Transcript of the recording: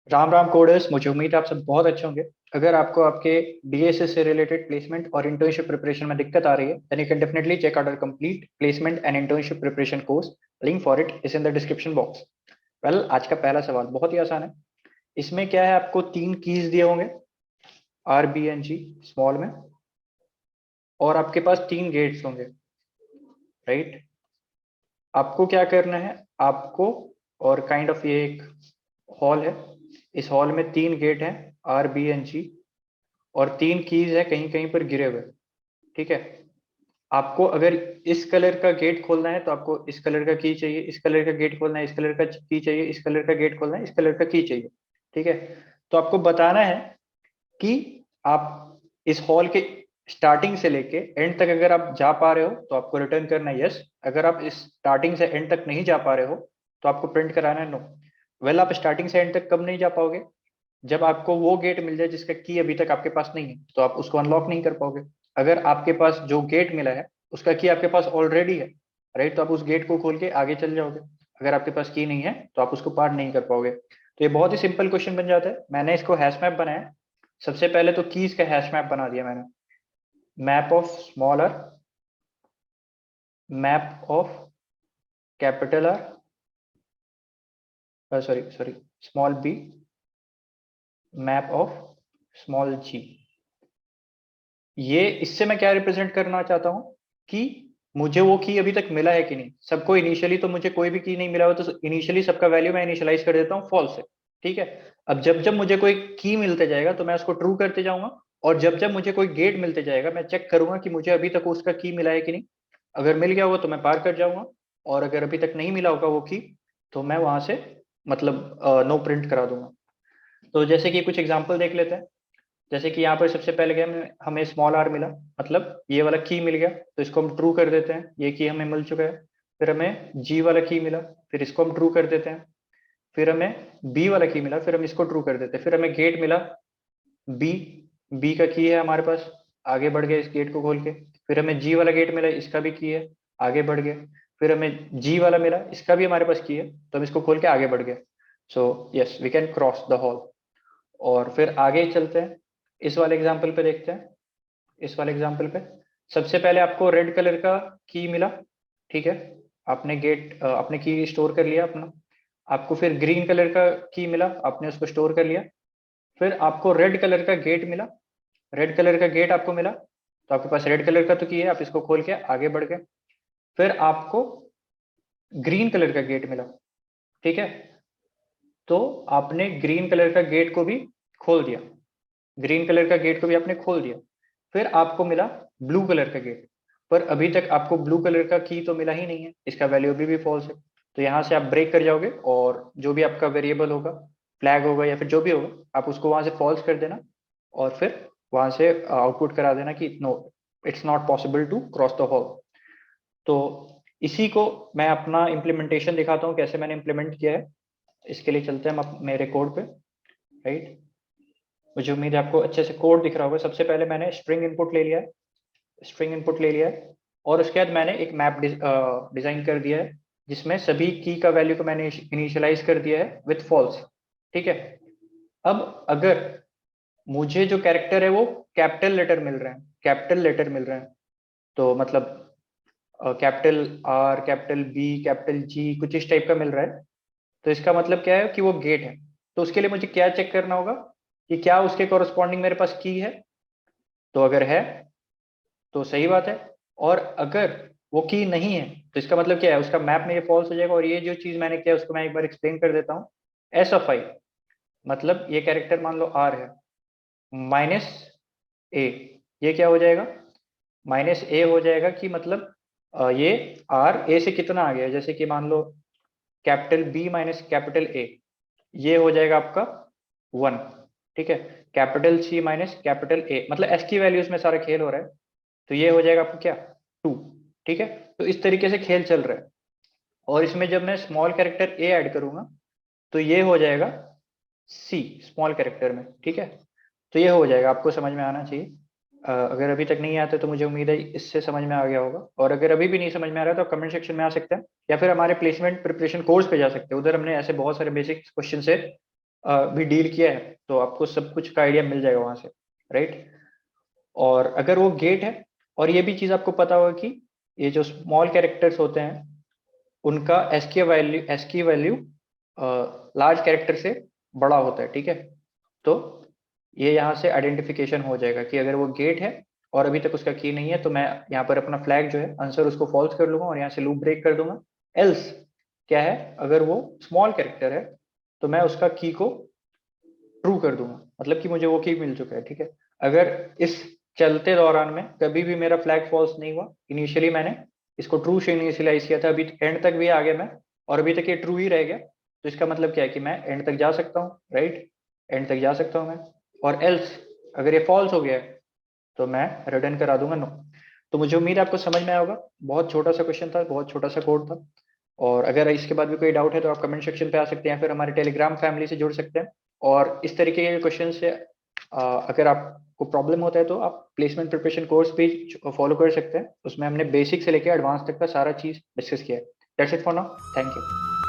Ram Ram coders, मुझे उम्मीद है आप सब बहुत अच्छे होंगे। अगर आपको आपके डीएसएस से रिलेटेड प्लेसमेंट और इंटर्नशिप प्रिपरेशन में दिक्कत आ रही है, then you can definitely check out our complete placement and internship preparation course. Link for it is in the description box. Well, आज का पहला सवाल बहुत ही आसान है। इसमें क्या है, आपको तीन कीज दिए होंगे, R B N G small में, और आपके पास तीन गेट्स होंगे, राइट। आपको क्या करना है, आपको, और काइंड ऑफ ये एक हॉल है, इस हॉल में तीन गेट हैं, आर बी एन जी, और तीन कीज है कहीं कहीं पर गिरे हुए, ठीक है। आपको अगर इस कलर का गेट खोलना है तो आपको इस कलर का की चाहिए, इस कलर का गेट खोलना है इस कलर का की चाहिए, इस कलर का गेट खोलना है इस कलर का की चाहिए, ठीक है। तो आपको बताना है कि आप इस हॉल के स्टार्टिंग से लेके एंड तक अगर आप जा पा रहे हो तो आपको रिटर्न करना है यस। अगर आप इस स्टार्टिंग से एंड तक नहीं जा पा रहे हो तो आपको प्रिंट कराना है नो। वेल, आप स्टार्टिंग से एंड तक कब नहीं जा पाओगे, जब आपको वो गेट मिल जाए जिसका की अभी तक आपके पास नहीं है, तो आप उसको अनलॉक नहीं कर पाओगे। अगर आपके पास जो गेट मिला है उसका की आपके पास ऑलरेडी है, राइट, तो आप उस गेट को खोल के आगे चल जाओगे। अगर आपके पास की नहीं है तो आप उसको पार नहीं कर पाओगे। तो ये बहुत ही सिंपल क्वेश्चन बन जाता है। मैंने इसको हैश मैप बनाया। सबसे पहले तो कीज का हैश मैप बना दिया मैंने। Map of small R, map of capital R, sorry sorry, small B, map of small G. ये इससे मैं क्या रिप्रेजेंट करना चाहता हूं कि मुझे वो की अभी तक मिला है कि नहीं। सबको इनिशियली तो मुझे कोई भी की नहीं मिला हो, तो इनिशियली सबका वैल्यू मैं इनिशियलाइज कर देता हूँ फॉल्स है, ठीक है। अब जब जब मुझे कोई की मिलते जाएगा तो मैं उसको ट्रू करते जाऊंगा, और जब जब मुझे कोई गेट मिलते जाएगा मैं चेक करूंगा कि मुझे अभी तक उसका की मिला है कि नहीं। अगर मिल गया होगा तो मैं पार कर जाऊंगा, और अगर अभी तक नहीं मिला होगा वो की, तो मैं वहां से मतलब नो प्रिंट करा दूंगा। तो जैसे कि कुछ एग्जांपल देख लेते हैं। जैसे कि यहाँ पर सबसे पहले क्या हमें स्मॉल आर मिला, मतलब ये वाला की मिल गया, तो इसको हम ट्रू कर देते हैं, ये की हमें मिल चुका है। फिर हमें जी वाला की मिला, फिर इसको हम ट्रू कर देते हैं। फिर हमें बी वाला की मिला, फिर हम इसको ट्रू कर देते हैं। फिर हमें गेट मिला बी, बी का की है हमारे पास, आगे बढ़ गए इस गेट को खोल के। फिर हमें जी वाला गेट मिला, इसका भी की है, आगे बढ़ गए। फिर हमें जी वाला मिला, इसका भी हमारे पास की है, तो हम इसको खोल के आगे बढ़ गए। So yes, we can cross the hall. और फिर आगे चलते हैं, इस वाले एग्जाम्पल पे देखते हैं। इस वाले एग्जाम्पल पे सबसे पहले आपको रेड कलर का की मिला, ठीक है। आपने गेट आपने की स्टोर कर लिया अपना। आपको फिर ग्रीन कलर का की मिला, आपने उसको स्टोर कर लिया। फिर आपको रेड कलर का गेट मिला, रेड कलर का गेट आपको मिला, तो आपके पास रेड कलर का तो की है, आप इसको खोल के आगे बढ़ गए। फिर आपको ग्रीन कलर का गेट मिला, ठीक है, तो आपने ग्रीन कलर का गेट को भी खोल दिया, ग्रीन कलर का गेट को भी आपने खोल दिया। फिर आपको मिला ब्लू कलर का गेट, पर अभी तक आपको ब्लू कलर का की तो मिला ही नहीं है, इसका वैल्यू अभी भी फॉल्स है। तो यहाँ से आप ब्रेक कर जाओगे, और जो भी आपका वेरिएबल होगा, फ्लैग होगा या फिर जो भी होगा, आप उसको वहां से फॉल्स कर देना, और फिर वहां से आउटपुट करा देना कि no, it's not possible to cross the hall. तो इसी को मैं अपना इम्प्लीमेंटेशन दिखाता हूँ कैसे मैंने इम्प्लीमेंट किया है। इसके लिए चलते हैं हम मेरे कोड पे, राइट। मुझे उम्मीद है आपको अच्छे से कोड दिख रहा होगा। सबसे पहले मैंने स्ट्रिंग इनपुट ले लिया है, स्ट्रिंग इनपुट ले लिया है, और उसके बाद मैंने एक मैप डिजाइन कर दिया है, जिसमें सभी की का वैल्यू को मैंने इनिशियलाइज कर दिया है विथ फॉल्स, ठीक है। अब अगर मुझे जो कैरेक्टर है वो कैपिटल लेटर मिल रहे हैं, कैपिटल लेटर मिल रहे हैं, तो मतलब capital R, capital B, capital G, कुछ इस टाइप का मिल रहा है, तो इसका मतलब क्या है कि वो गेट है। तो उसके लिए मुझे क्या चेक करना होगा कि क्या उसके कॉरस्पॉन्डिंग मेरे पास की है। तो अगर है तो सही बात है, और अगर वो की नहीं है तो इसका मतलब क्या है, उसका मैप में ये फॉल्स हो जाएगा। और ये जो चीज मैंने किया उसको मैं एक बार एक्सप्लेन कर देता हूँ। एस ऑफ आई, मतलब ये कैरेक्टर मान लो आर है, माइनस ए, ये क्या हो जाएगा, माइनस ए हो जाएगा, कि मतलब ये आर ए से कितना आ गया, जैसे कि मान लो capital B minus capital A, ये हो जाएगा आपका 1, ठीक है। Capital C minus capital A, मतलब एस की वैल्यूज में सारा खेल हो रहा है, तो ये हो जाएगा आपको क्या, 2, ठीक है। तो इस तरीके से खेल चल रहा है। और इसमें जब मैं स्मॉल कैरेक्टर ए ऐड करूंगा तो ये हो जाएगा सी स्मॉल कैरेक्टर में, ठीक है। तो ये हो जाएगा, आपको समझ में आना चाहिए। अगर अभी तक नहीं आता तो मुझे उम्मीद है इससे समझ में आ गया होगा, और अगर अभी भी नहीं समझ में आ रहा है तो कमेंट सेक्शन में आ सकते हैं, या फिर हमारे प्लेसमेंट प्रिपरेशन कोर्स पे जा सकते हैं, उधर हमने ऐसे बहुत सारे बेसिक क्वेश्चन से भी डील किया है, तो आपको सब कुछ का आइडिया मिल जाएगा वहां से, राइट। और अगर वो गेट है, और ये भी चीज आपको पता होगा कि ये जो स्मॉल कैरेक्टर्स होते हैं उनका एस्की वैल्यू लार्ज कैरेक्टर से बड़ा होता है, ठीक है। तो ये यहाँ से आइडेंटिफिकेशन हो जाएगा कि अगर वो गेट है और अभी तक उसका की नहीं है, तो मैं यहाँ पर अपना फ्लैग जो है आंसर उसको फॉल्स कर लूंगा और यहाँ से लूप ब्रेक कर दूंगा। एल्स क्या है, अगर वो स्मॉल कैरेक्टर है तो मैं उसका की को ट्रू कर दूंगा, मतलब कि मुझे वो की मिल चुका है, ठीक है। अगर इस चलते दौरान में कभी भी मेरा फ्लैग फॉल्स नहीं हुआ, इनिशियली मैंने इसको ट्रू से इनिशियलाइज किया था, अभी एंड तक भी आ गया मैं, और अभी तक ये ट्रू ही रह गया, तो इसका मतलब क्या है कि मैं एंड तक जा सकता हूँ, राइट। एंड तक जा सकता हूँ मैं। और एल्स अगर ये फॉल्स हो गया है तो मैं रिटर्न करा दूंगा नो। तो मुझे उम्मीद है आपको समझ में आया होगा। बहुत छोटा सा क्वेश्चन था, बहुत छोटा सा कोड था। और अगर इसके बाद भी कोई डाउट है तो आप कमेंट सेक्शन पे आ सकते हैं, फिर हमारे टेलीग्राम फैमिली से जुड़ सकते हैं। और इस तरीके के क्वेश्चन से अगर आपको प्रॉब्लम होता है तो आप प्लेसमेंट प्रिपरेशन कोर्स भी फॉलो कर सकते हैं, उसमें हमने बेसिक से लेकर एडवांस तक का सारा चीज डिस्कस किया है। That's it for now, thank you.